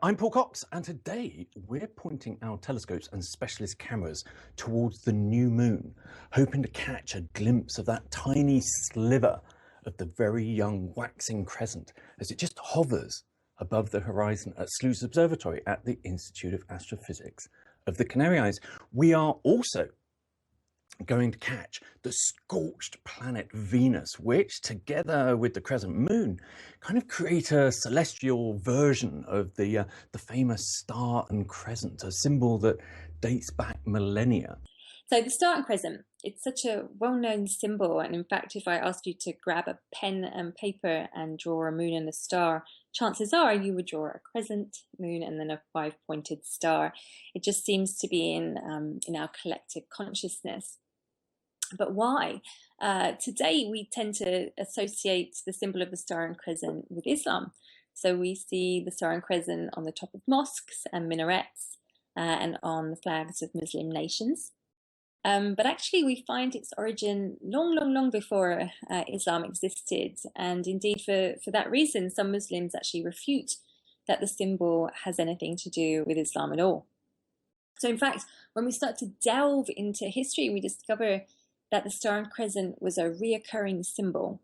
I'm Paul Cox, and today we're pointing our telescopes and specialist cameras towards the new moon, hoping to catch a glimpse of that tiny sliver of the very young waxing crescent as it just hovers above the horizon at Slooh Observatory at the Institute of Astrophysics of the Canary Islands. We are also going to catch the scorched planet Venus, which together with the crescent moon kind of create a celestial version of the famous star and crescent, a symbol that dates back millennia. So the star and crescent, it's such a well-known symbol, and in fact if I asked you to grab a pen and paper and draw a moon and a star, chances are you would draw a crescent, moon, and then a five-pointed star. It just seems to be in our collective consciousness. But why? Today we tend to associate the symbol of the star and crescent with Islam. So we see the star and crescent on the top of mosques and minarets and on the flags of Muslim nations. But actually we find its origin long before Islam existed. And indeed for that reason, some Muslims actually refute that the symbol has anything to do with Islam at all. So in fact, when we start to delve into history, we discover that the star and crescent was a reoccurring symbol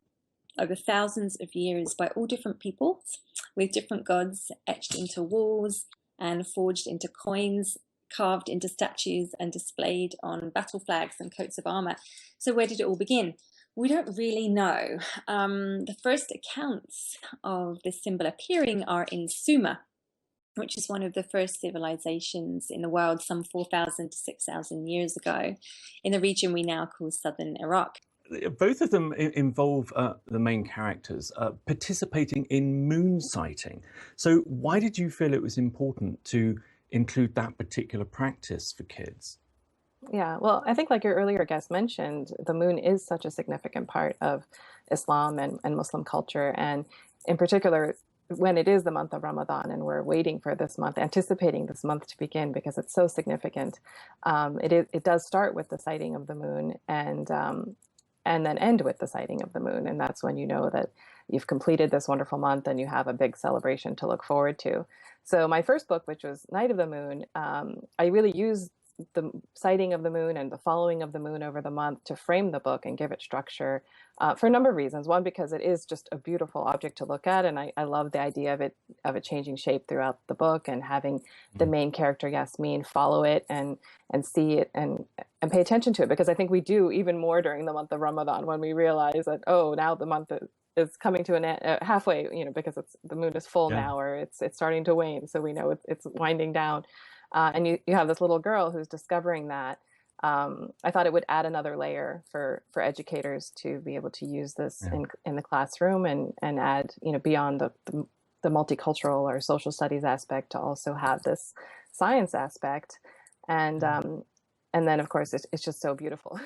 over thousands of years by all different peoples, with different gods etched into walls and forged into coins, carved into statues and displayed on battle flags and coats of armor. So where did it all begin? We don't really know. The first accounts of this symbol appearing are in Sumer, which is one of the first civilizations in the world some 4,000 to 6,000 years ago in the region we now call southern Iraq. Both of them involve the main characters participating in moon sighting. So why did you feel it was important to include that particular practice for kids? Yeah, well, I think like your earlier guest mentioned, the moon is such a significant part of Islam and Muslim culture. And in particular, when it is the month of Ramadan and we're waiting for this month, anticipating this month to begin because it's so significant, it does start with the sighting of the moon and then end with the sighting of the moon. And that's when you know that you've completed this wonderful month and you have a big celebration to look forward to. So my first book, which was Night of the Moon, I really used the sighting of the moon and the following of the moon over the month to frame the book and give it structure for a number of reasons. One, because it is just a beautiful object to look at, and I love the idea of it changing shape throughout the book and having the main character Yasmin follow it and see it and pay attention to it, because I think we do even more during the month of Ramadan when we realize that, oh, now the month is coming to an end, halfway, because the moon is full now, or it's starting to wane, so we know it's winding down. And you have this little girl who's discovering that. I thought it would add another layer for educators to be able to use this in the classroom and add, beyond the multicultural or social studies aspect, to also have this science aspect. And then, of course, it's just so beautiful.